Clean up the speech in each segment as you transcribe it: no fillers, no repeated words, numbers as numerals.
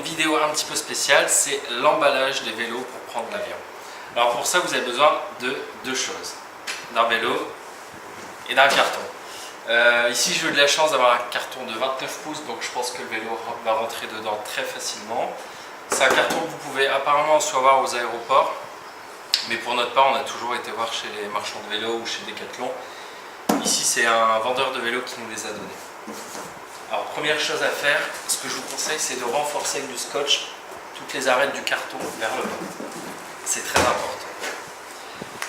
vidéo un petit peu spéciale, c'est l'emballage des vélos pour prendre l'avion. Alors pour ça, vous avez besoin de deux choses, d'un vélo et d'un carton. Ici, j'ai eu de la chance d'avoir un carton de 29 pouces, donc je pense que le vélo va rentrer dedans très facilement. C'est un carton que vous pouvez apparemment soit voir aux aéroports, mais pour notre part, on a toujours été voir chez les marchands de vélos ou chez Decathlon. Ici, c'est un vendeur de vélos qui nous les a donnés. Alors, première chose à faire, ce que je vous conseille, c'est de renforcer avec du scotch toutes les arêtes du carton vers le bas. C'est très important.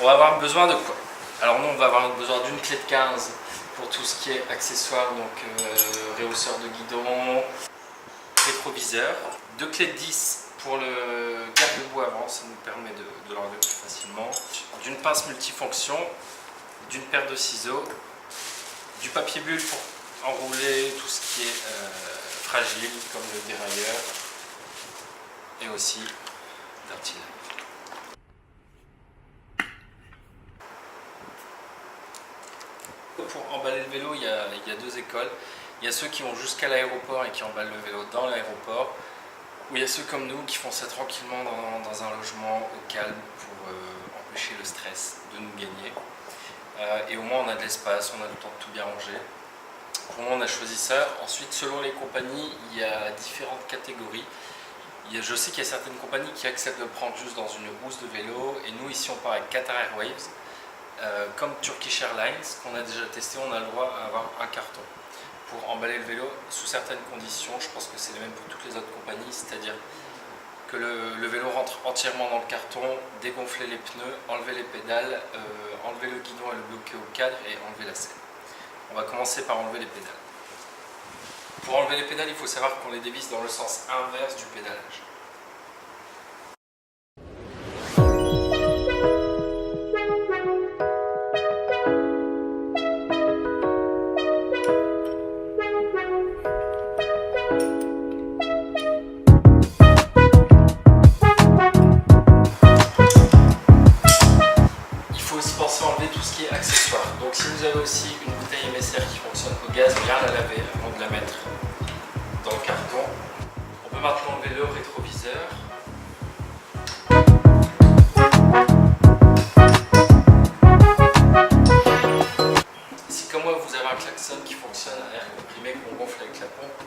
On va avoir besoin de quoi? Alors nous, on va avoir besoin d'une clé de 15 pour tout ce qui est accessoires, donc réhausseur de guidon, rétroviseur, deux clés de 10 pour le garde-boue avant, ça nous permet de l'enlever plus facilement, d'une pince multifonction, d'une paire de ciseaux, du papier bulle pour enrouler tout ce qui est fragile comme le dérailleur et aussi d'un petit lait. Pour emballer le vélo, il y a deux écoles. Il y a ceux qui vont jusqu'à l'aéroport et qui emballent le vélo dans l'aéroport, ou il y a ceux comme nous qui font ça tranquillement dans un logement au calme pour empêcher le stress de nous gagner. Et au moins on a de l'espace, on a le temps de tout bien ranger. Pour moi on a choisi ça. Ensuite, selon les compagnies, il y a différentes catégories. Je sais qu'il y a certaines compagnies qui acceptent de le prendre juste dans une housse de vélo, et nous ici on part avec Qatar Airways. Comme Turkish Airlines, qu'on a déjà testé, on a le droit à avoir un carton pour emballer le vélo sous certaines conditions. Je pense que c'est les mêmes pour toutes les autres compagnies, c'est-à-dire que le vélo rentre entièrement dans le carton, dégonfler les pneus, enlever les pédales, enlever le guidon et le bloquer au cadre et enlever la selle. On va commencer par enlever les pédales. Pour enlever les pédales, il faut savoir qu'on les dévisse dans le sens inverse du pédalage. Donc si vous avez aussi une bouteille MSR qui fonctionne au gaz, bien la laver avant de la mettre dans le carton. On peut maintenant enlever le rétroviseur. Si comme moi vous avez un klaxon qui fonctionne à air comprimé qu'on gonfle avec la pompe,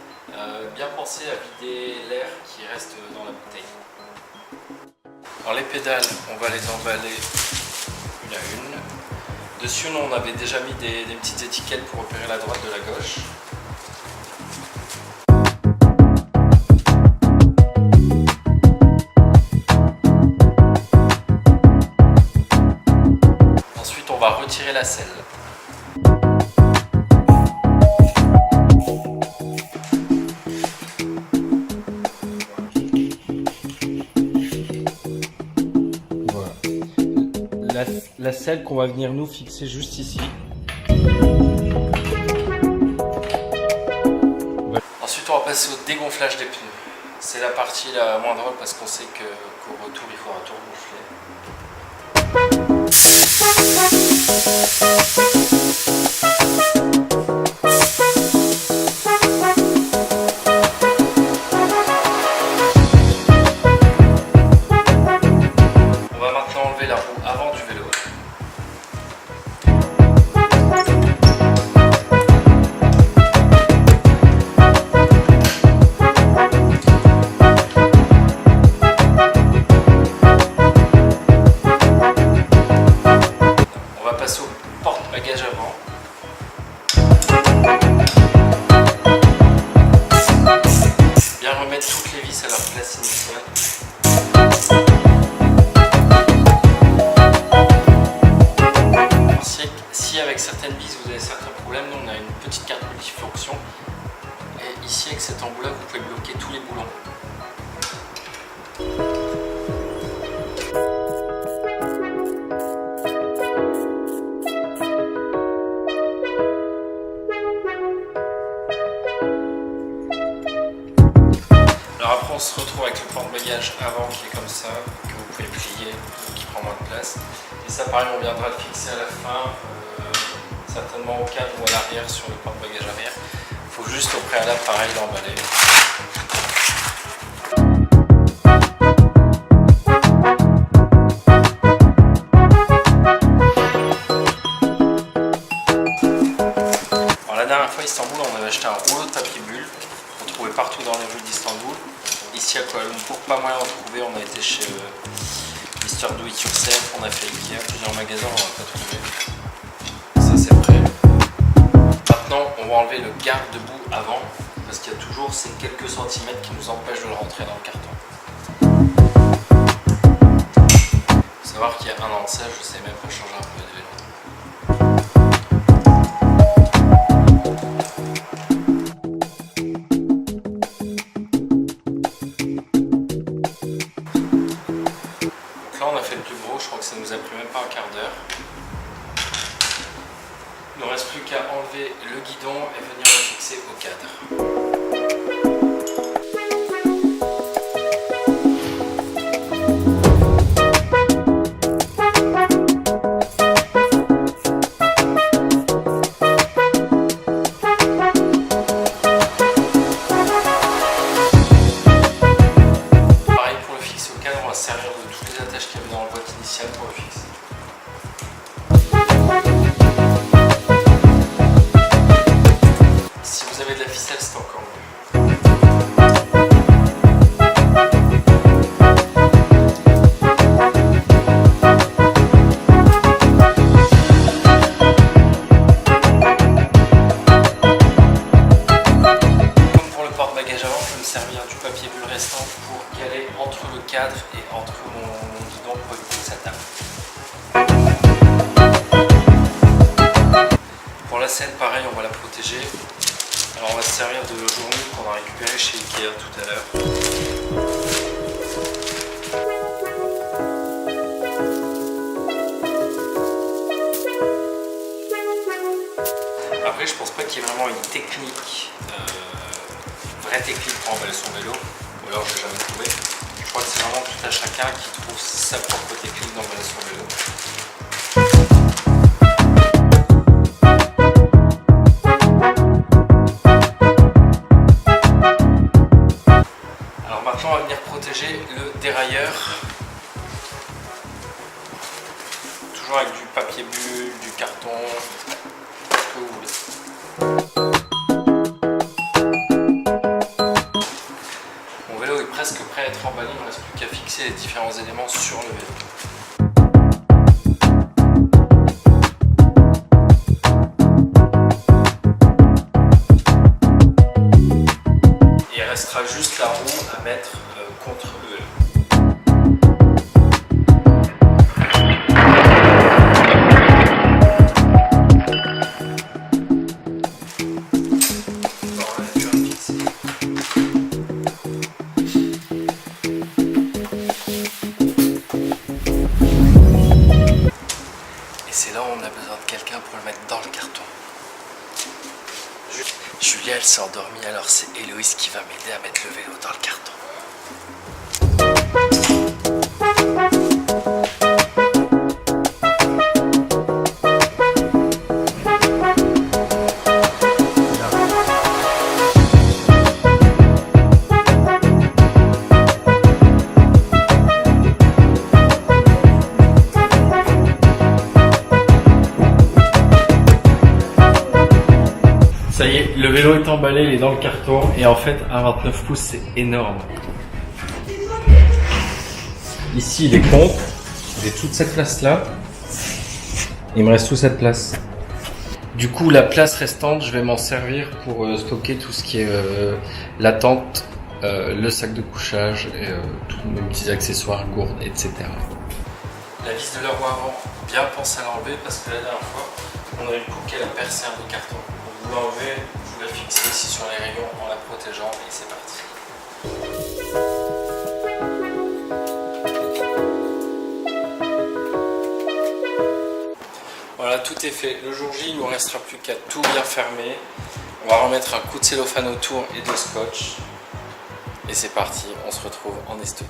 bien penser à vider l'air qui reste dans la bouteille. Alors les pédales, on va les emballer une à une. Dessus, on avait déjà mis des petites étiquettes pour repérer la droite de la gauche. Ensuite, on va retirer la selle. La selle qu'on va venir nous fixer juste ici. Ensuite, on va passer au dégonflage des pneus. C'est la partie la moins drôle parce qu'on sait qu'au retour, il faudra tout On va maintenant enlever la roue avant du vélo. Porte-bagages avant. Bien remettre toutes les vis à leur place initiale. Si avec certaines vis vous avez certains problèmes, nous on a une petite carte multifonction. Et ici avec cet embout là, vous pouvez bloquer tous les boulons. Alors après on se retrouve avec le porte-bagages avant qui est comme ça, que vous pouvez plier, qui prend moins de place. Et ça pareil, on viendra le fixer à la fin, certainement au cadre ou à l'arrière sur le porte-bagages arrière. Il faut juste au préalable pareil l'emballer. dernière fois à Istanbul, on avait acheté un rouleau de papier bulle qu'on trouvait partout dans les rues d'Istanbul. Ici à Kuala Lumpur, pas moyen d'en trouver. On a été chez Mister Do It Yourself, on a fait Ikea, plusieurs magasins, on n'a pas trouvé. Ça c'est prêt. Maintenant, on va enlever le garde-boue avant, parce qu'il y a toujours ces quelques centimètres qui nous empêchent de le rentrer dans le carton. Il faut savoir qu'il y a un an de ça, je sais même pas changer un peu de vélo. Donc là, on a fait le plus gros, je crois que ça nous a pris même pas un quart d'heure. Il ne reste plus qu'à enlever le guidon et venir le fixer au cadre. Pareil pour le fixer au cadre, on va se servir de toutes les attaches qu'il y avait dans la boîte initiale pour le fixer. Si vous avez de la ficelle, c'est encore mieux. Comme pour le porte-bagages avant, je vais me servir du papier bulle restant pour caler entre le cadre et entre mon guidon pour éviter que ça tape. Pour la selle, pareil, on va la protéger. Alors on va se servir de journaux qu'on a récupéré chez Ikea tout à l'heure. Après je pense pas qu'il y ait vraiment une technique, vraie technique pour emballer son vélo, ou alors je l'ai jamais trouvé. Je crois que c'est vraiment tout à chacun qui trouve sa propre technique d'emballer son vélo. On va venir protéger le dérailleur, toujours avec du papier bulle, du carton, ce que vous voulez. Mon vélo est presque prêt à être emballé, il ne me reste plus qu'à fixer les différents éléments sur le vélo. Il restera juste la roue à mettre contre le vélo. Et c'est là où on a besoin de quelqu'un pour le mettre dans le carton. Julia elle s'est endormie, alors c'est Héloïse qui va m'aider à mettre le vélo dans le carton. Ça y est, le vélo est emballé, il est dans le carton et en fait un 29 pouces c'est énorme. Ici il est contre, j'ai toute cette place là, il me reste toute cette place. Du coup la place restante je vais m'en servir pour stocker tout ce qui est la tente, le sac de couchage, et, tous mes petits accessoires, gourdes, etc. La vis de la roue avant, bien penser à l'enlever parce que la dernière fois on a eu le coup qu'elle a percé un peu carton. Vous l'enlevez, vous la fixez ici sur les rayons en la protégeant et c'est parti. Voilà, tout est fait. Le jour J, il ne nous restera plus qu'à tout bien fermer. On va remettre un coup de cellophane autour et de scotch. Et c'est parti, on se retrouve en Estonie.